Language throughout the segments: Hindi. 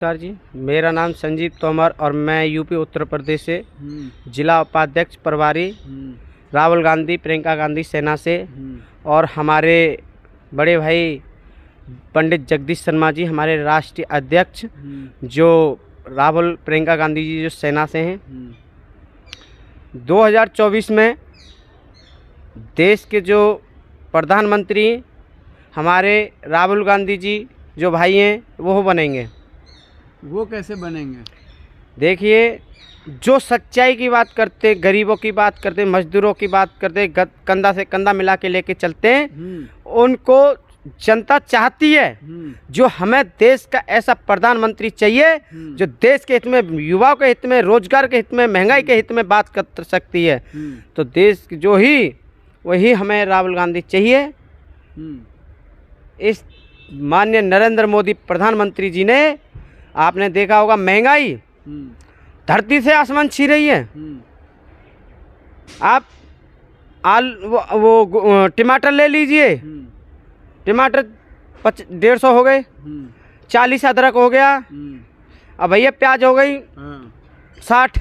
नमस्कार जी, मेरा नाम संजीव तोमर और मैं यूपी उत्तर प्रदेश से जिला उपाध्यक्ष प्रभारी राहुल गांधी प्रियंका गांधी सेना से और हमारे बड़े भाई पंडित जगदीश शर्मा जी हमारे राष्ट्रीय अध्यक्ष जो राहुल प्रियंका गांधी जी जो सेना से हैं। 2024 में देश के जो प्रधानमंत्री हमारे राहुल गांधी जी जो भाई हैं वो बनेंगे। वो कैसे बनेंगे? देखिए, जो सच्चाई की बात करते, गरीबों की बात करते, मजदूरों की बात करते, कंधा से कंधा मिला के लेके चलते हैं, उनको जनता चाहती है। जो हमें देश का ऐसा प्रधानमंत्री चाहिए जो देश के हित में, युवाओं के हित में, रोजगार के हित में, महंगाई के हित में बात कर सकती है। तो देश जो ही वही हमें राहुल गांधी चाहिए। इस माननीय नरेंद्र मोदी प्रधानमंत्री जी ने, आपने देखा होगा, महंगाई धरती से आसमान छी रही है। आप वो टमाटर ले लीजिए, टमाटर 150 हो गए, 40 अदरक हो गया, अब भैया प्याज हो गई 60।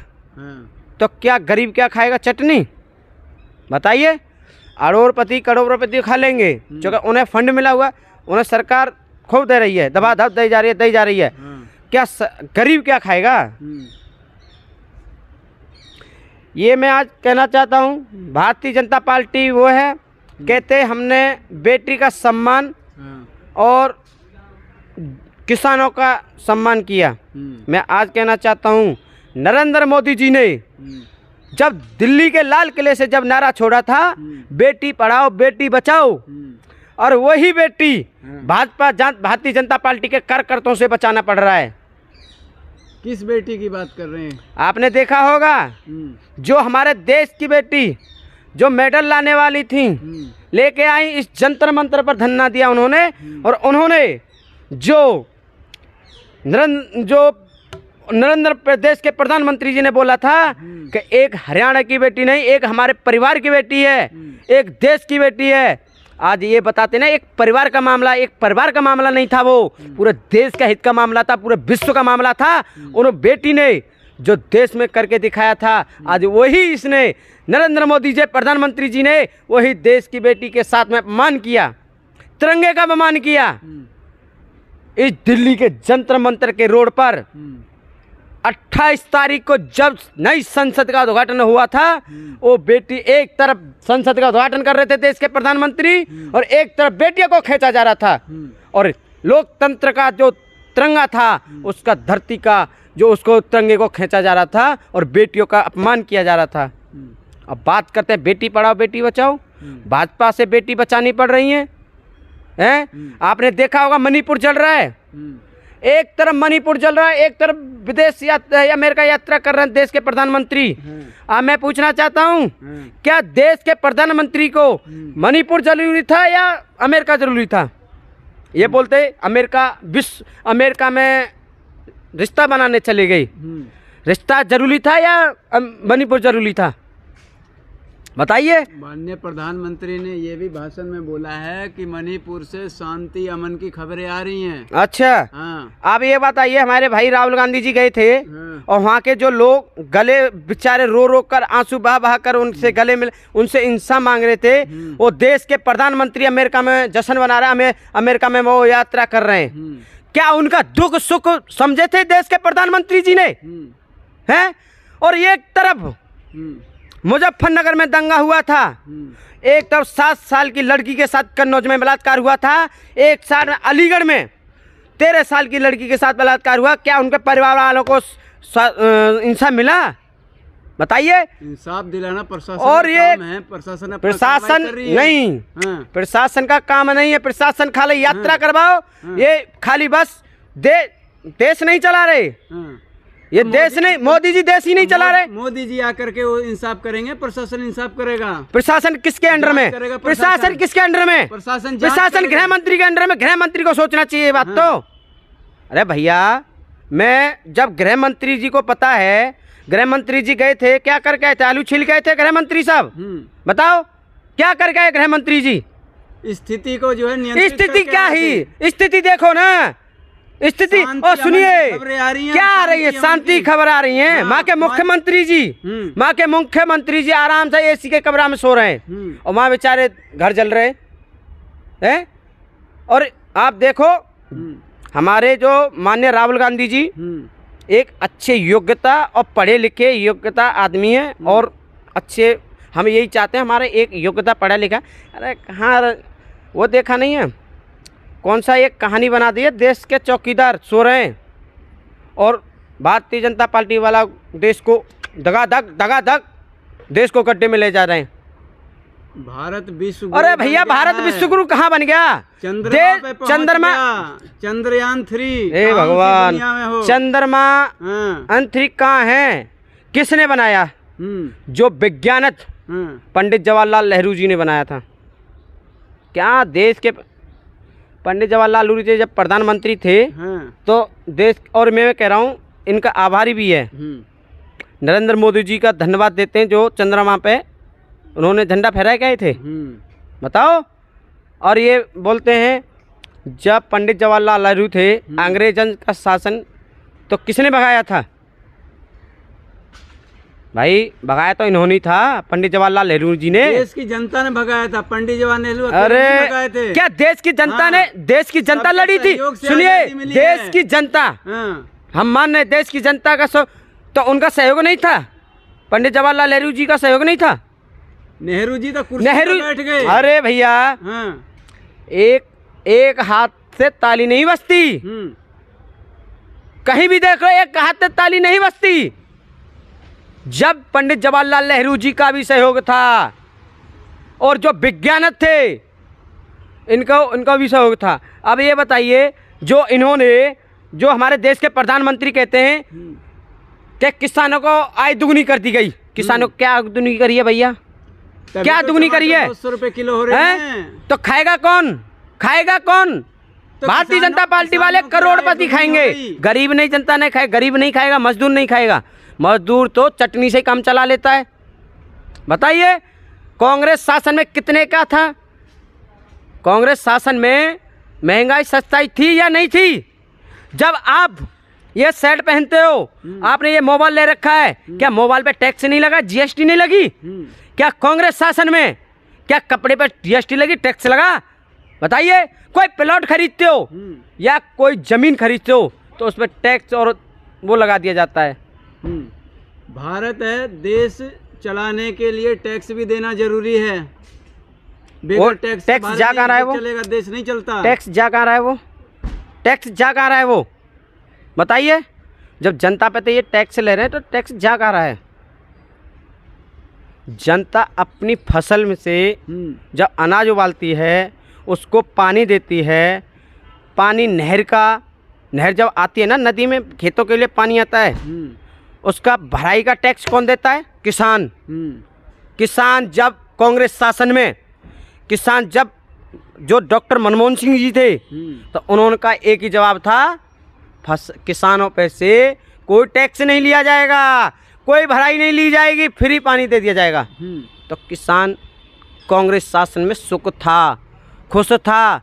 तो क्या गरीब क्या खाएगा? चटनी? बताइए। करोड़पति खा लेंगे क्योंकि उन्हें फंड मिला हुआ, उन्हें सरकार खूब दे रही है, दबा दब दी जा रही है। क्या गरीब क्या खाएगा? ये मैं आज कहना चाहता हूँ। भारतीय जनता पार्टी वो है, कहते हमने बेटी का सम्मान और किसानों का सम्मान किया। मैं आज कहना चाहता हूँ, नरेंद्र मोदी जी ने जब दिल्ली के लाल किले से जब नारा छोड़ा था, बेटी पढ़ाओ बेटी बचाओ, और वही बेटी भारतीय जनता पार्टी के कार्यकर्ताओं से बचाना पड़ रहा है। किस बेटी की बात कर रहे हैं? आपने देखा होगा, जो हमारे देश की बेटी जो मेडल लाने वाली थी, लेके आई, इस जंतर मंतर पर धरना दिया उन्होंने। और उन्होंने जो नरेंद्र प्रदेश के प्रधानमंत्री जी ने बोला था कि एक हरियाणा की बेटी नहीं, एक हमारे परिवार की बेटी है, एक देश की बेटी है। आज ये बताते ना, एक परिवार का मामला नहीं था, वो पूरे देश का हित का मामला था, पूरे विश्व का मामला था। उन्होंने बेटी ने जो देश में करके दिखाया था, आज वही इसने नरेंद्र मोदी जी प्रधानमंत्री जी ने वही देश की बेटी के साथ में अपमान किया, तिरंगे का अपमान किया। इस दिल्ली के जंतर मंतर के रोड पर 28 तारीख को जब नई संसद का उद्घाटन हुआ था, वो बेटी एक तरफ संसद का उद्घाटन कर रहे थे देश के प्रधानमंत्री, और एक तरफ बेटियों को खींचा जा रहा था। और लोकतंत्र का जो तिरंगा था, उसका धरती का जो उसको तिरंगे को खींचा जा रहा था और बेटियों का अपमान किया जा रहा था। अब बात करते हैं बेटी पढ़ाओ बेटी बचाओ। भाजपा से बेटी बचानी पड़ रही हैं। आपने देखा होगा, मणिपुर जल रहा है। एक तरफ मणिपुर जल रहा है, एक तरफ विदेश यात्रा, अमेरिका यात्रा कर रहे हैं देश के प्रधानमंत्री। मैं पूछना चाहता हूं, क्या देश के प्रधानमंत्री को मणिपुर जरूरी था या अमेरिका जरूरी था? ये बोलते अमेरिका में रिश्ता बनाने चली गई। रिश्ता जरूरी था या मणिपुर जरूरी था? बताइए। माननीय प्रधानमंत्री ने ये भी भाषण में बोला है कि मणिपुर से शांति अमन की खबरें आ रही हैं। अच्छा, आप ये बताइए, हमारे भाई राहुल गांधी जी गए थे और वहाँ के जो लोग गले बेचारे रो रो कर, आंसू बहा कर उनसे गले मिल, उनसे इंसाफ मांग रहे थे। वो देश के प्रधानमंत्री अमेरिका में जश्न मना रहा है, अमेरिका में वो यात्रा कर रहे हैं। क्या उनका दुख सुख समझे थे देश के प्रधानमंत्री जी ने? हैं? और एक तरफ मुजफ्फरनगर में दंगा हुआ था, एक तरफ 7 साल की लड़की के साथ कन्नौज में बलात्कार हुआ था, एक साल अलीगढ़ में 13 साल की लड़की के साथ बलात्कार हुआ। क्या उनके परिवार वालों को इंसाफ मिला? बताइए। इंसाफ दिलाना प्रशासन और का ये काम है। प्रशासन नहीं, प्रशासन का काम नहीं है। प्रशासन खाली यात्रा करवाओ, ये खाली बस देश नहीं चला रहे। ये देश नहीं, मोदी जी देश ही नहीं चला रहे। मोदी जी आकर के वो इंसाफ करेंगे, प्रशासन इंसाफ करेगा। प्रशासन किसके अंडर में? प्रशासन किसके अंडर में? प्रशासन गृह मंत्री के अंडर में। गृह मंत्री को सोचना चाहिए ये बात तो। अरे भैया, मैं जब गृह मंत्री जी को पता है, गृह मंत्री जी गए थे, क्या करके आए थे? आलू छील गए थे गृह मंत्री साहब? बताओ क्या करके आए गृह मंत्री जी? स्थिति को जो है स्थिति क्या ही, स्थिति देखो ना, स्थिति। शांति और सुनिए अमन की खबरें आ रही हैं, क्या आ रही है, शांति अमन शांति की। खबर आ रही है। हाँ, माँ के मुख्यमंत्री जी, माँ के मुख्यमंत्री जी आराम से एसी के कमरा में सो रहे हैं और वहाँ बेचारे घर जल रहे हैं। और आप देखो हमारे जो माननीय राहुल गांधी जी एक अच्छे योग्यता और पढ़े लिखे योग्यता आदमी हैं और अच्छे, हम यही चाहते हैं हमारे एक योग्यता पढ़ा लिखा। अरे कहाँ वो देखा नहीं है, कौन सा एक कहानी बना दी है, देश के चौकीदार सो रहे हैं और भारतीय जनता पार्टी वाला देश को दगादग देश को गड्ढे में ले जा रहे हैं। भारत विश्व अरे भैया भारत विश्व गुरु कहाँ बन गया? चंद्रमा चंद्रयान 3 हे भगवान, हो चंद्रमा अंतरिक्ष कहाँ है? किसने बनाया? जो वैज्ञानिक पंडित जवाहरलाल नेहरू जी ने बनाया था। क्या देश के पंडित जवाहरलाल नेहरू जी जब प्रधानमंत्री थे तो देश, और मैं कह रहा हूँ इनका आभारी भी है, नरेंद्र मोदी जी का धन्यवाद देते हैं जो चंद्रमा पे उन्होंने झंडा फहराए गए थे। बताओ। और ये बोलते हैं जब पंडित जवाहरलाल नेहरू थे अंग्रेजन का शासन तो किसने भगाया था? भाई भगाया तो इन्होंने ही था, पंडित जवाहरलाल नेहरू जी ने। देश की जनता ने भगाया था, पंडित जवाहरलाल नेहरू अरे भगाए थे। क्या देश की जनता ने? देश की जनता लड़ी थी। सुनिए, देश की जनता, हम मान रहे देश की जनता का तो उनका सहयोग नहीं था? पंडित जवाहरलाल नेहरू जी का सहयोग नहीं था? नेहरू जी तो कुर्सी पर बैठ गए। अरे भैया एक हाथ से ताली नहीं बजती, कहीं भी देख लो एक हाथ से ताली नहीं बजती। जब पंडित जवाहरलाल नेहरू जी का भी सहयोग था और जो वैज्ञानिक थे इनका भी सहयोग था। अब ये बताइए जो इन्होंने, जो हमारे देश के प्रधानमंत्री कहते हैं कि किसानों को आय दुगनी कर दी गई। किसानों को क्या दुगनी करी है भैया? क्या दुगनी करी है? 200 रुपए किलो हो रहे हैं। तो खाएगा कौन? खाएगा कौन? तो भारतीय जनता पार्टी वाले करोड़पति खाएंगे, गरीब नहीं, जनता नहीं खाए, गरीब नहीं खाएगा, मजदूर नहीं खाएगा। मजदूर तो चटनी से काम चला लेता है। बताइए कांग्रेस शासन में कितने का था? कांग्रेस शासन में महंगाई सस्ताई थी या नहीं थी? जब आप ये शर्ट पहनते हो, आपने ये मोबाइल ले रखा है, क्या मोबाइल पे टैक्स नहीं लगा, जीएसटी नहीं लगी? क्या कांग्रेस शासन में क्या कपड़े पर जीएसटी लगी, टैक्स लगा? बताइए। कोई प्लॉट खरीदते हो या कोई जमीन खरीदते हो तो उस पर टैक्स और वो लगा दिया जाता है। भारत है, देश चलाने के लिए टैक्स भी देना जरूरी है। और टैक्स जा कहाँ रहा है वो? चलेगा, देश नहीं चलता। टैक्स जा कहाँ रहा है वो? टैक्स जा कहाँ रहा है वो? बताइए। जब जनता पे तो ये टैक्स ले रहे हैं तो टैक्स जा कहाँ रहा है? जनता अपनी फसल में से जब अनाज उबालती है, उसको पानी देती है, पानी नहर जब आती है ना, नदी में खेतों के लिए पानी आता है, उसका भराई का टैक्स कौन देता है? किसान। किसान जब कांग्रेस शासन में, किसान जब जो डॉक्टर मनमोहन सिंह जी थे तो उन्होंने का एक ही जवाब था, किसानों पे से कोई टैक्स नहीं लिया जाएगा, कोई भराई नहीं ली जाएगी, फ्री पानी दे दिया जाएगा। तो किसान कांग्रेस शासन में सुख था, खुश था।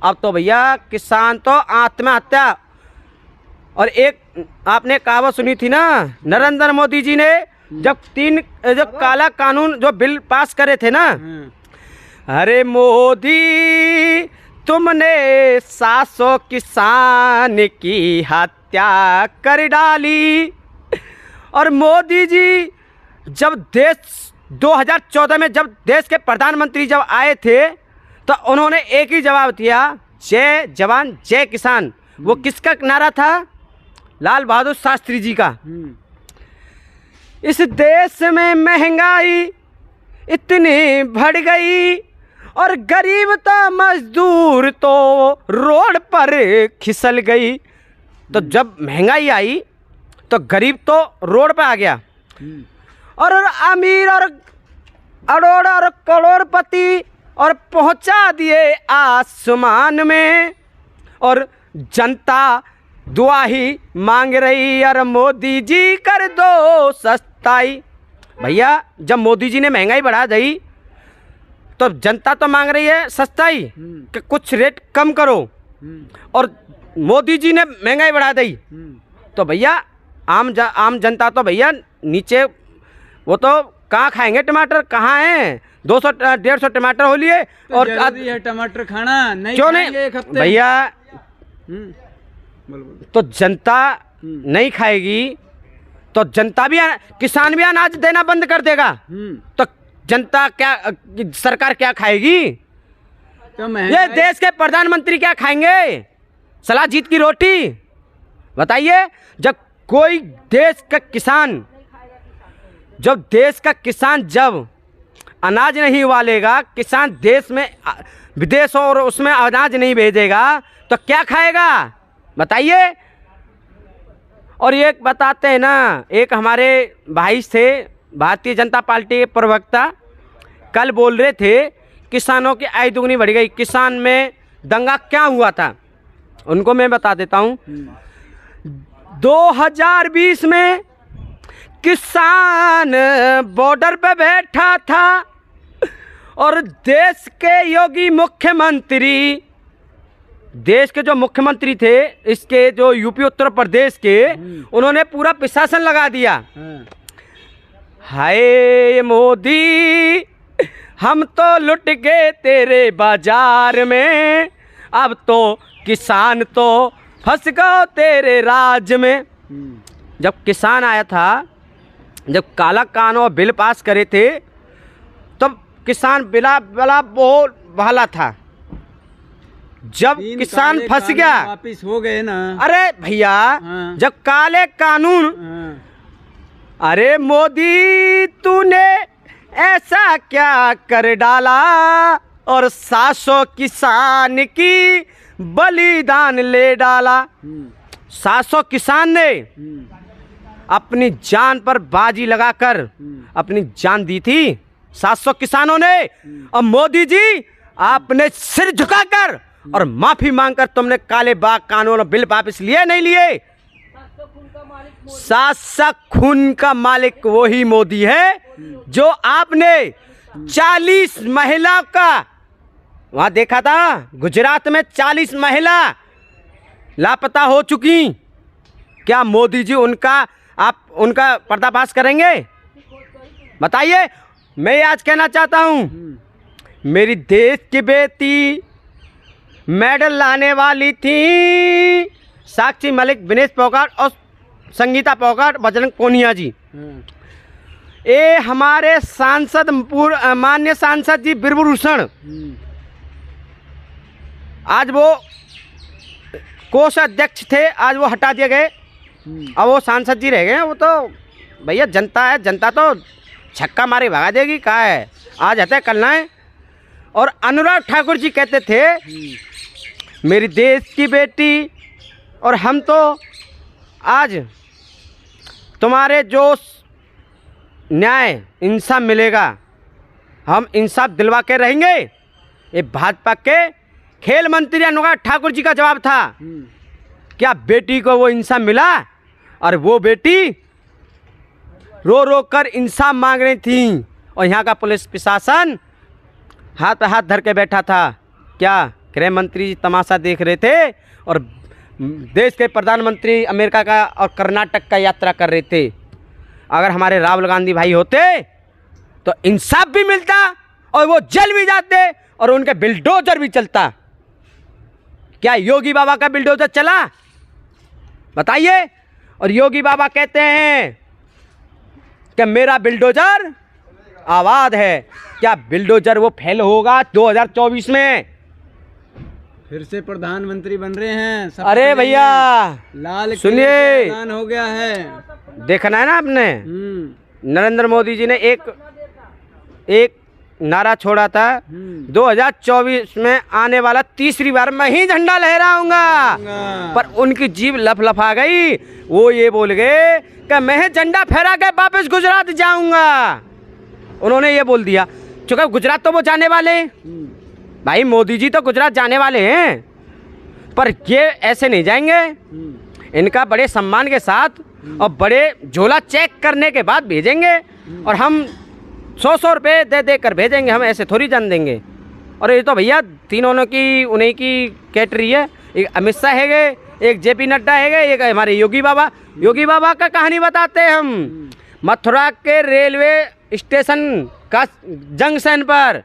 अब तो भैया किसान तो आत्महत्या। और एक आपने कहावत सुनी थी ना, नरेंद्र मोदी जी ने जब काला कानून जो बिल पास करे थे ना, अरे मोदी तुमने 700 किसान की हत्या कर डाली। और मोदी जी जब देश 2014 में जब देश के प्रधानमंत्री जब आए थे तो उन्होंने एक ही जवाब दिया, जय जवान जय किसान। वो किसका नारा था? लाल बहादुर शास्त्री जी का। इस देश में महंगाई इतनी बढ़ गई और गरीब तो मजदूर तो रोड पर खिसल गई। तो जब महंगाई आई तो गरीब तो रोड पे आ गया और अमीर और अरोड़ और करोड़पति और पहुंचा दिए आसमान में। और जनता दुआ ही मांग रही, और मोदी जी कर दो सस्ताई। भैया जब मोदी जी ने महंगाई बढ़ा दी तो जनता तो मांग रही है सस्ताई कि कुछ रेट कम करो। और मोदी जी ने महंगाई बढ़ा दी, तो भैया आम जनता तो भैया नीचे वो तो कहाँ खाएंगे टमाटर, कहाँ हैं 200-150 टमाटर हो लिए। तो और जरूरी है टमाटर खाना, नहीं क्यों खाएंगे नहीं एक हफ्ते भैया, बोल। तो जनता नहीं खाएगी तो जनता भी किसान भी अनाज देना बंद कर देगा, तो जनता क्या, सरकार क्या खाएगी? तो ये देश के प्रधानमंत्री क्या खाएंगे? सलाह जीत की रोटी? बताइए। जब कोई देश का किसान, जब अनाज नहीं उगालेगा, किसान देश में विदेश और उसमें अनाज नहीं भेजेगा तो क्या खाएगा? बताइए। और एक बताते हैं ना, एक हमारे भाई थे भारतीय जनता पार्टी के प्रवक्ता, कल बोल रहे थे किसानों की आय दुगनी बढ़ गई। किसान में दंगा क्या हुआ था उनको मैं बता देता हूँ। 2020 में किसान बॉर्डर पे बैठा था और देश के योगी मुख्यमंत्री, देश के जो मुख्यमंत्री थे इसके, जो यूपी उत्तर प्रदेश के, उन्होंने पूरा प्रशासन लगा दिया। हाय मोदी, हम तो लुट गए तेरे बाजार में, अब तो किसान तो फंस गए तेरे राज में। जब किसान आया था, जब काला कानून बिल पास करे थे, तब किसान बिला बहुत भला था। जब किसान फंस गया, वापिस हो गए ना। अरे भैया, जब काले कानून, अरे मोदी तूने ऐसा क्या कर डाला, और 700 किसान की बलिदान ले डाला। 700 किसान ने अपनी जान पर बाजी लगाकर अपनी जान दी थी, 700 किसानों ने। और मोदी जी आपने सिर झुकाकर और माफी मांगकर तुमने काले बाग कानून और बिल वापस लिए नहीं लिए। 700 खून का मालिक वही मोदी है जो आपने 40 महिलाओं का, वहां देखा था गुजरात में 40 महिला लापता हो चुकी। क्या मोदी जी आप उनका पर्दाफाश करेंगे? बताइए। मैं आज कहना चाहता हूँ, मेरी देश की बेटी मेडल लाने वाली थी, साक्षी मलिक, विनेश फोगाट और संगीता फोगाट, बजरंग पूनिया जी। ये हमारे सांसद, माननीय सांसद जी बिरभूषण, आज वो कोष अध्यक्ष थे, आज वो हटा दिए गए, अब वो सांसद जी रह गए। वो तो भैया जनता है, जनता तो छक्का मारे भगा देगी, क्या है, आज हते कल ना है। और अनुराग ठाकुर जी कहते थे मेरी देश की बेटी, और हम तो आज तुम्हारे जो न्याय इंसाफ मिलेगा, हम इंसाफ दिलवा के रहेंगे। ये भाजपा के खेल मंत्री अनुराग ठाकुर जी का जवाब था। क्या बेटी को वो इंसाफ मिला? और वो बेटी रो रो कर इंसाफ मांग रही थी, और यहाँ का पुलिस प्रशासन हाथ पे हाथ धर के बैठा था। क्या गृह मंत्री जी तमाशा देख रहे थे, और देश के प्रधानमंत्री अमेरिका का और कर्नाटक का यात्रा कर रहे थे। अगर हमारे राहुल गांधी भाई होते तो इंसाफ भी मिलता, और वो जेल भी जाते, और उनके बिल्डोजर भी चलता। क्या योगी बाबा का बिल्डोजर चला? बताइए। और योगी बाबा कहते हैं कि मेरा बिल्डोजर आबाद है। क्या बिल्डोजर वो फेल होगा 2024 में? फिर से प्रधानमंत्री बन रहे हैं। अरे भैया लाल सुनिए, ऐलान हो गया है, देखना है ना आपने। नरेंद्र मोदी जी ने एक नारा छोड़ा था, 2024 में आने वाला तीसरी बार मैं ही झंडा लहराऊंगा। पर उनकी जीभ लफलफा गई, वो ये बोल गए कि मैं झंडा फहरा के वापस गुजरात जाऊंगा। उन्होंने ये बोल दिया, चूंकि गुजरात तो वो जाने वाले, भाई मोदी जी तो गुजरात जाने वाले हैं, पर ये ऐसे नहीं जाएंगे। इनका बड़े सम्मान के साथ और बड़े झोला चेक करने के बाद भेजेंगे, और हम 100 रुपये दे दे कर भेजेंगे, हम ऐसे थोड़ी जान देंगे। और ये तो भैया तीनों की उन्हीं की कैटरी है। एक अमित शाह है, एक जेपी नड्डा है, एक हमारे योगी बाबा। योगी बाबा का कहानी बताते हैं हम। मथुरा के रेलवे स्टेशन का जंक्शन पर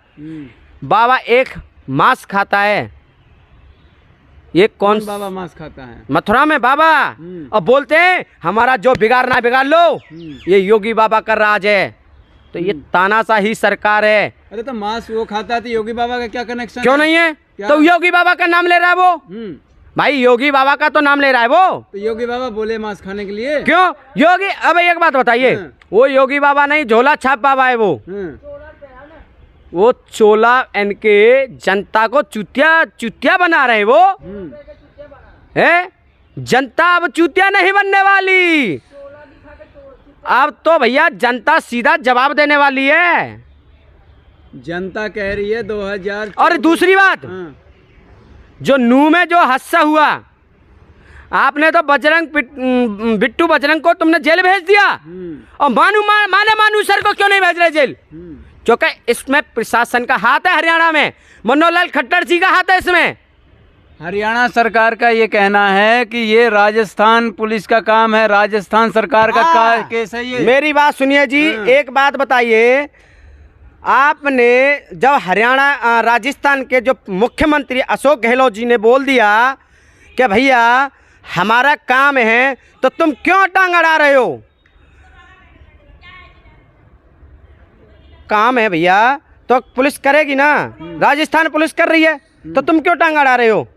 बाबा एक मांस खाता है। ये कौन बाबा मांस खाता है? मथुरा में बाबा। और बोलते हैं हमारा जो बिगाड़ना बिगाड़ लो, ये योगी बाबा का राज है। तो ये तानाशाही सरकार है। अरे तो मांस वो खाता है तो योगी बाबा का क्या कनेक्शन? क्यों नहीं है? तो योगी बाबा का नाम ले रहा है वो। भाई योगी बाबा का तो नाम ले रहा है वो। तो योगी बाबा बोले मांस खाने के लिए? क्यों योगी? अब एक बात बताइए, वो योगी बाबा नहीं, झोला छाप बाबा है वो चोला इनके जनता को चुतिया बना रहे वो है। जनता अब चुतिया नहीं बनने वाली। अब तो भैया जनता सीधा जवाब देने वाली है। जनता कह रही है 2000। और दूसरी बात, जो नू में जो हादसा हुआ, आपने तो बिट्टू बजरंग को तुमने जेल भेज दिया, और मानू सर को क्यों नहीं भेज रहे जेल? क्योंकि इसमें प्रशासन का हाथ है। हरियाणा में मनोहर लाल खट्टर जी का हाथ है इसमें। हरियाणा सरकार का ये कहना है कि ये राजस्थान पुलिस का काम है, राजस्थान सरकार का केस है ये। मेरी बात सुनिए जी, एक बात बताइए, आपने जब हरियाणा राजस्थान के जो मुख्यमंत्री अशोक गहलोत जी ने बोल दिया कि भैया हमारा काम है, तो तुम क्यों टांग अड़ा रहे हो? काम है भैया तो पुलिस करेगी ना, राजस्थान पुलिस कर रही है, तो तुम क्यों टांग अड़ा रहे हो?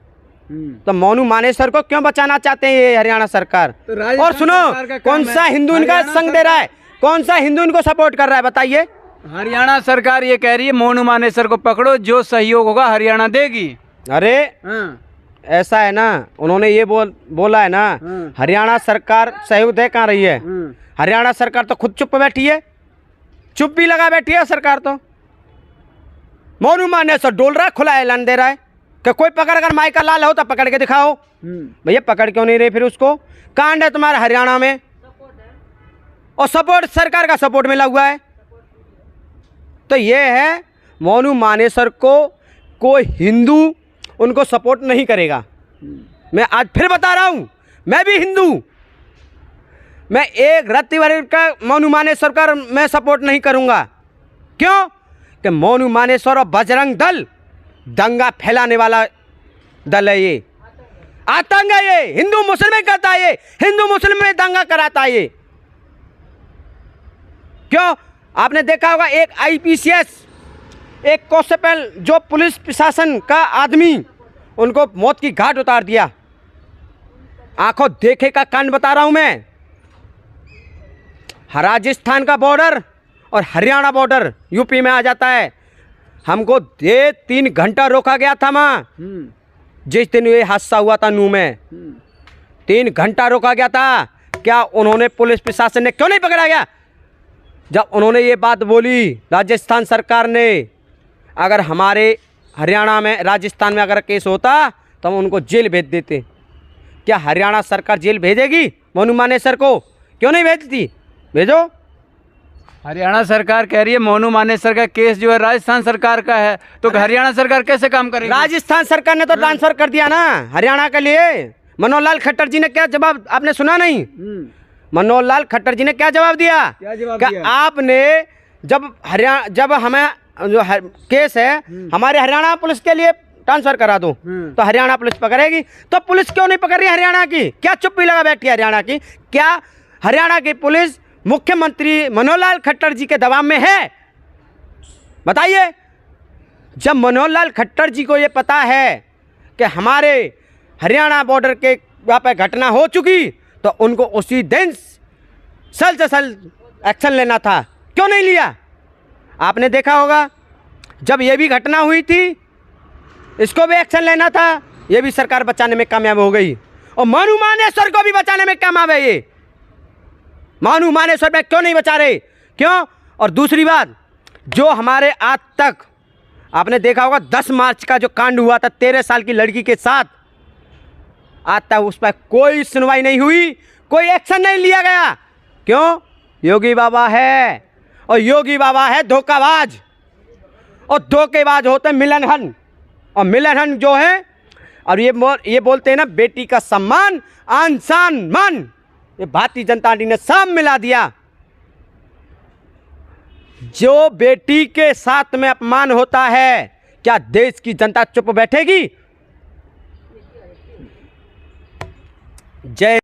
तो मोनू मानेसर को क्यों बचाना चाहते हैं ये हरियाणा सरकार? तो और सुनो, कौन सा हिंदू इनका संग दे रहा है, कौन सा हिंदू इनको सपोर्ट कर रहा है बताइए? हरियाणा सरकार ये कह रही है मोनू मानेसर को पकड़ो, जो सहयोग होगा हरियाणा देगी। अरे ऐसा है ना, उन्होंने ये बोला है ना, हरियाणा सरकार सहयोग दे कहाँ रही है? हरियाणा सरकार तो खुद चुप बैठी है, चुप भी लगा बैठी है सरकार। तो मोनू मानेसर डोल रहा है, खुला ऐलान दे रहा है कि कोई पकड़, अगर माई का लाल हो तो पकड़ के दिखाओ। भैया पकड़ क्यों नहीं रहे फिर उसको? कांड है तुम्हारे हरियाणा में, और सपोर्ट सरकार का सपोर्ट मिला हुआ है। तो ये है, मोनू मानेसर को कोई हिंदू उनको सपोर्ट नहीं करेगा। मैं आज फिर बता रहा हूं, मैं भी हिंदू, मैं एक रत्ती भर का मोनू मानेसर का मैं सपोर्ट नहीं करूंगा। क्यों? कि मोनू मानेसर और बजरंग दल दंगा फैलाने वाला दल है, ये आतंक है, ये हिंदू मुस्लिम में करता है, ये हिंदू मुस्लिम में दंगा कराता है ये। क्यों? आपने देखा होगा एक IPCS, एक कांस्टेबल जो पुलिस प्रशासन का आदमी, उनको मौत की घाट उतार दिया। आंखों देखे का कांड बता रहा हूं मैं। राजस्थान का बॉर्डर और हरियाणा बॉर्डर यूपी में आ जाता है। हमको 3 घंटा रोका गया था वहाँ, जिस दिन ये हादसा हुआ था नू में 3 घंटा रोका गया था। क्या उन्होंने, पुलिस प्रशासन ने क्यों नहीं पकड़ा गया? जब उन्होंने ये बात बोली राजस्थान सरकार ने, अगर हमारे हरियाणा में, राजस्थान में अगर केस होता तो हम उनको जेल भेज देते। क्या हरियाणा सरकार जेल भेजेगी मोनू मानेसर को? क्यों नहीं भेजती? भेजो। हरियाणा सरकार कह रही है मोनू मानेसर का केस जो है राजस्थान सरकार का है, तो हरियाणा सरकार कैसे काम करेगी? राजस्थान सरकार ने तो ट्रांसफर कर दिया ना हरियाणा के लिए। मनोहर लाल खट्टर जी ने क्या जवाब, आपने सुना नहीं? मनोहर लाल खट्टर जी ने क्या जवाब दिया? क्या जवाब दिया? आपने जब हमें जो केस है हमारे हरियाणा पुलिस के लिए ट्रांसफर करा दो, तो हरियाणा पुलिस पकड़ेगी। तो पुलिस क्यों नहीं पकड़ रही हरियाणा की? क्या चुप्पी लगा बैठी है हरियाणा की? क्या हरियाणा की पुलिस मुख्यमंत्री मनोहर लाल खट्टर जी के दबाव में है? बताइए। जब मनोहर लाल खट्टर जी को ये पता है कि हमारे हरियाणा बॉर्डर के वहाँ पर घटना हो चुकी, तो उनको उसी दिन सल से सल एक्शन लेना था। क्यों नहीं लिया? आपने देखा होगा जब ये भी घटना हुई थी, इसको भी एक्शन लेना था, ये भी सरकार बचाने में कामयाब हो गई। और मोनू मानेसर को भी बचाने में कामयाब है ये। मोनू मानेसर में क्यों नहीं बचा रहे? क्यों? और दूसरी बात, जो हमारे आज तक आपने देखा होगा 10 मार्च का जो कांड हुआ था 13 साल की लड़की के साथ, आज तक उस पर कोई सुनवाई नहीं हुई, कोई एक्शन नहीं लिया गया। क्यों? योगी बाबा है, और योगी बाबा है धोखाबाज, और धोखेबाज होते मिलन हन। और मिलन हन जो है और ये बोलते हैं ना, बेटी का सम्मान आन शान मान, ये भारतीय जनता पार्टी ने सब मिला दिया। जो बेटी के साथ में अपमान होता है, क्या देश की जनता चुप बैठेगी? जय